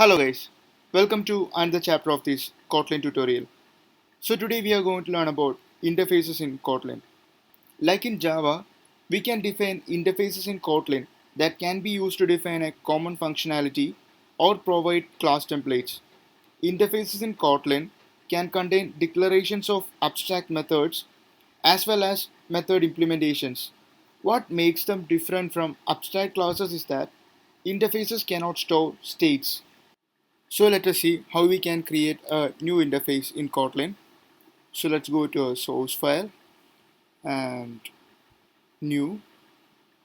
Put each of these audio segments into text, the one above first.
Hello guys, welcome to another chapter of this Kotlin tutorial. So today we are going to learn about interfaces in Kotlin. Like in Java, we can define interfaces in Kotlin that can be used to define a common functionality or provide class templates. Interfaces in Kotlin can contain declarations of abstract methods as well as method implementations. What makes them different from abstract classes is that interfaces cannot store states. So let us see how we can create a new interface in Kotlin. So let's go to a source file and new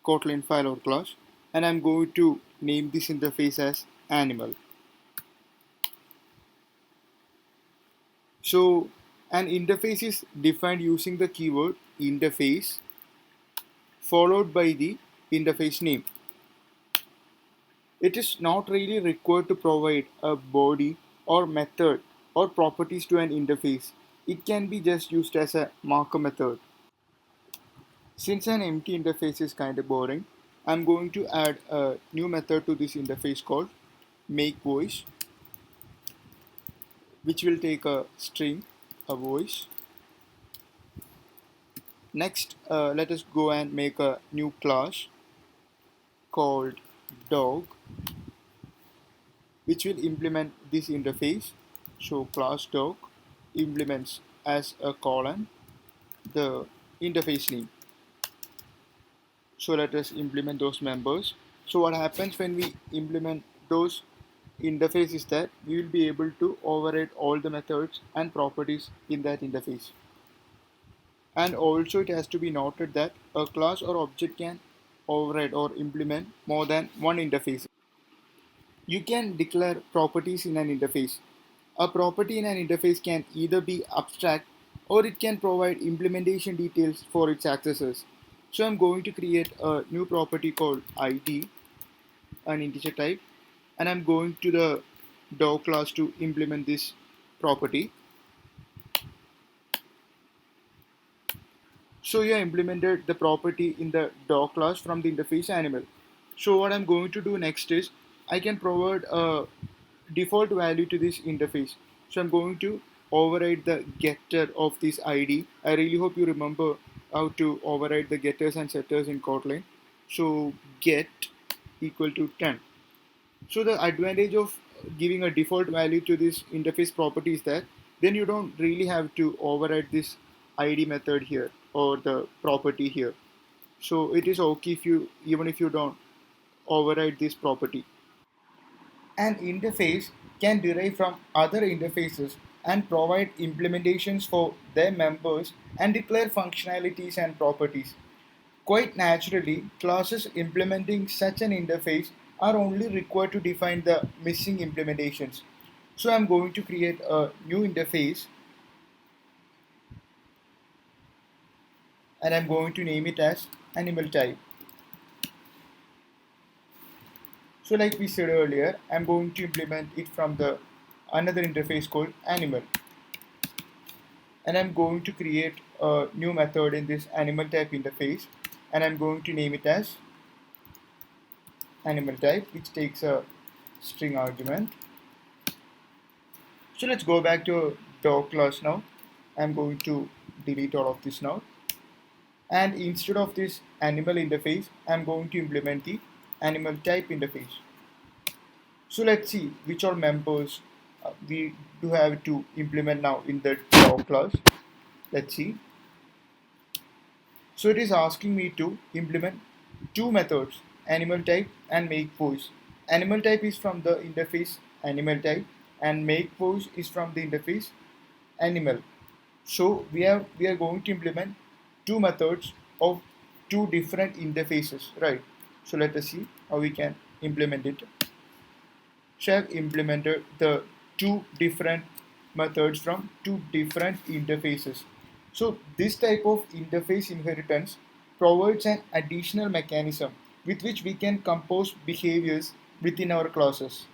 Kotlin file or class, and I'm going to name this interface as animal. So an interface is defined using the keyword interface followed by the interface name. It is not really required to provide a body or method or properties to an interface. It can be just used as a marker method. Since an empty interface is kind of boring, I'm going to add a new method to this interface called makeVoice, which will take a string, a voice. Next, let us go and make a new class called dog, which will implement this interface. So class dog implements as a colon the interface name. So let us implement those members. So what happens when we implement those interface is that we will be able to override all the methods and properties in that interface. And also it has to be noted that a class or object can override or implement more than one interface. You can declare properties in an interface. A property in an interface can either be abstract or it can provide implementation details for its accessors. So I'm going to create a new property called id, an integer type, and I'm going to the dog class to implement this property. So you implemented the property in the dog class from the interface animal. So what I'm going to do next is I can provide a default value to this interface. So I'm going to override the getter of this ID. I really hope you remember how to override the getters and setters in Kotlin. So get equal to 10. So the advantage of giving a default value to this interface property is that then you don't really have to override this ID method here or the property here. So it is okay if you even if you don't override this property. An interface can derive from other interfaces and provide implementations for their members and declare functionalities and properties. Quite naturally, classes implementing such an interface are only required to define the missing implementations. So I'm going to create a new interface and I'm going to name it as animal type. So like we said earlier, I'm going to implement it from the another interface called animal. And I'm going to create a new method in this animal type interface and I'm going to name it as animal type, which takes a string argument. So let's go back to dog class now. I'm going to delete all of this now. And instead of this animal interface, I'm going to implement the animal type interface. So let's see which all members we do have to implement now in the dog class. Let's see. So it is asking me to implement two methods, animal type and make voice. Animal type is from the interface animal type and make voice is from the interface animal. So we are going to implement two methods of two different interfaces, right? So let us see how we can implement it. So I have implemented the two different methods from two different interfaces. So this type of interface inheritance provides an additional mechanism with which we can compose behaviors within our classes.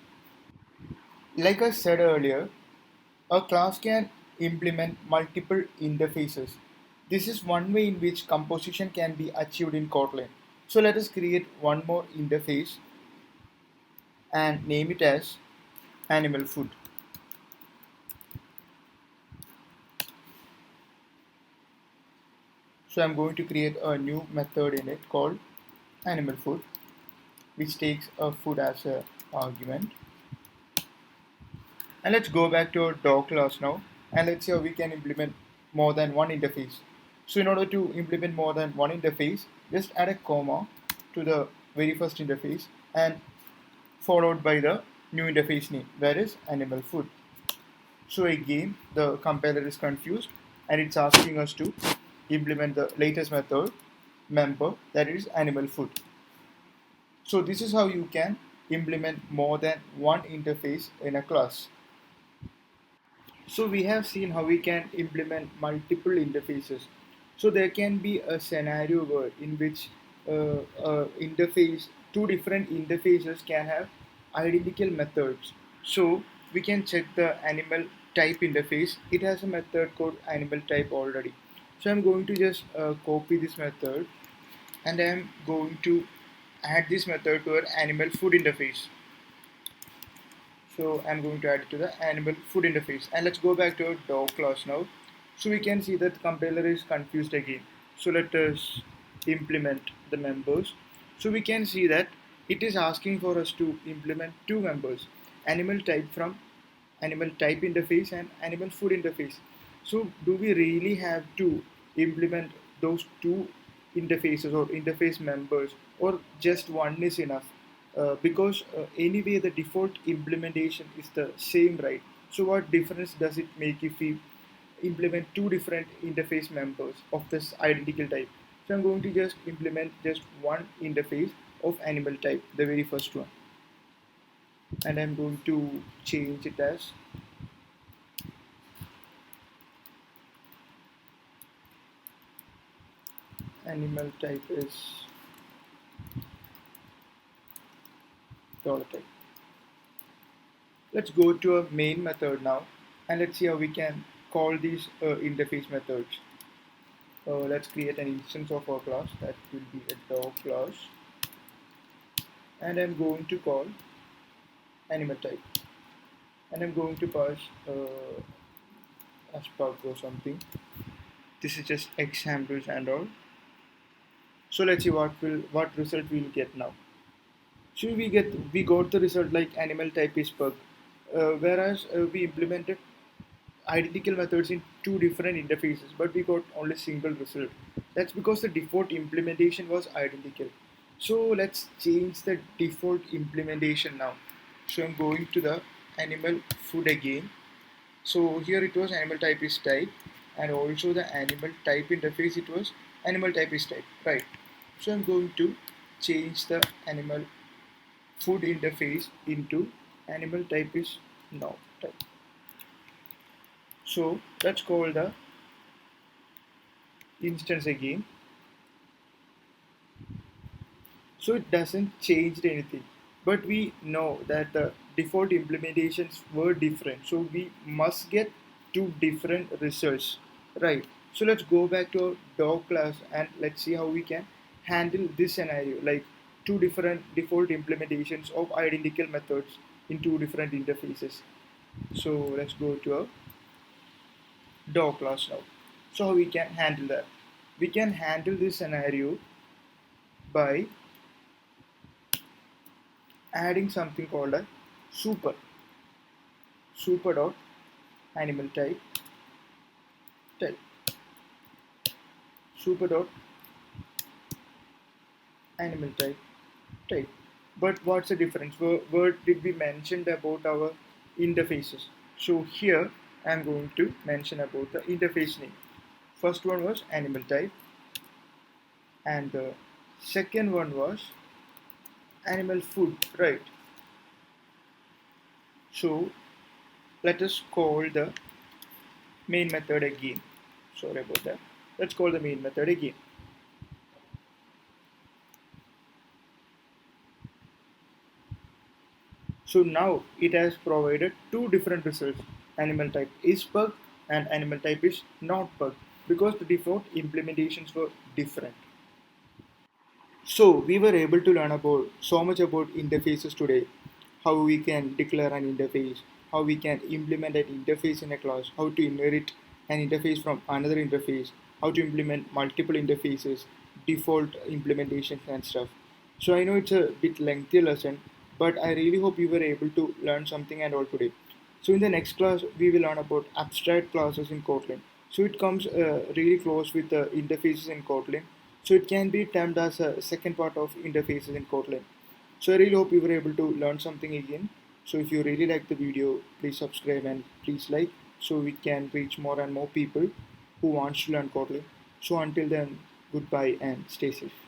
Like I said earlier, a class can implement multiple interfaces. This is one way in which composition can be achieved in Kotlin. So let us create one more interface and name it as animal food. So I'm going to create a new method in it called animal food, which takes a food as a argument. And let's go back to our doc class now, and let's see how we can implement more than one interface. So in order to implement more than one interface, just add a comma to the very first interface and followed by the new interface name, that is animal food. So again, the compiler is confused and it's asking us to implement the latest method member, that is animal food. So this is how you can implement more than one interface in a class. So we have seen how we can implement multiple interfaces. So there can be a scenario where in which two different interfaces can have identical methods. So we can check the animal type interface. It has a method called animal type already. So I'm going to just copy this method and I'm going to add this method to our animal food interface. So I'm going to add it to the animal food interface, and let's go back to our dog class now. So we can see that the compiler is confused again. So let us implement the members. So we can see that it is asking for us to implement two members, animal type from animal type interface and animal food interface. So do we really have to implement those two interfaces or interface members, or just one is enough? Because anyway the default implementation is the same, right? So what difference does it make if we implement two different interface members of this identical type? So I'm going to just implement just one interface of animal type, the very first one, and I'm going to change it as animal type is dollar type. Let's go to a main method now, and let's see how we can call these interface methods. Let's create an instance of our class that will be a dog class, and I'm going to call animal type, and I'm going to pass as pub or something. This is just examples and all. So let's see what result we'll get now. So we got the result like animal type is pug, whereas we implemented identical methods in two different interfaces, but we got only single result. That's because the default implementation was identical. So let's change the default implementation now. So I'm going to the animal food again. So here it was animal type is type, and also the animal type interface it was animal type is type, right? So I'm going to change the animal food interface into animal type is now type. So let's call the instance again. So it doesn't change anything, but we know that the default implementations were different, so we must get two different results, right? So let's go back to our dog class and let's see how we can handle this scenario, like two different default implementations of identical methods in two different interfaces. So let's go to our dog class now. So how we can handle that? We can handle this scenario by adding something called a super dot animal type super dot animal type. But what's the difference? Where did we mention about our interfaces? So here I'm going to mention about the interface name. First one was animal type, and the second one was animal food, right? So let us call the main method again. Sorry about that. Let's call the main method again. So now it has provided two different results. Animal type is pug and animal type is not pug, because the default implementations were different. So we were able to learn about so much about interfaces today, how we can declare an interface, how we can implement an interface in a class, how to inherit an interface from another interface, how to implement multiple interfaces, default implementations and stuff. So I know it's a bit lengthy lesson, but I really hope you were able to learn something and all today. So in the next class, we will learn about abstract classes in Kotlin. So it comes really close with the interfaces in Kotlin. So it can be termed as a second part of interfaces in Kotlin. So I really hope you were able to learn something again. So if you really like the video, please subscribe and please like so we can reach more and more people who wants to learn Kotlin. So until then, goodbye and stay safe.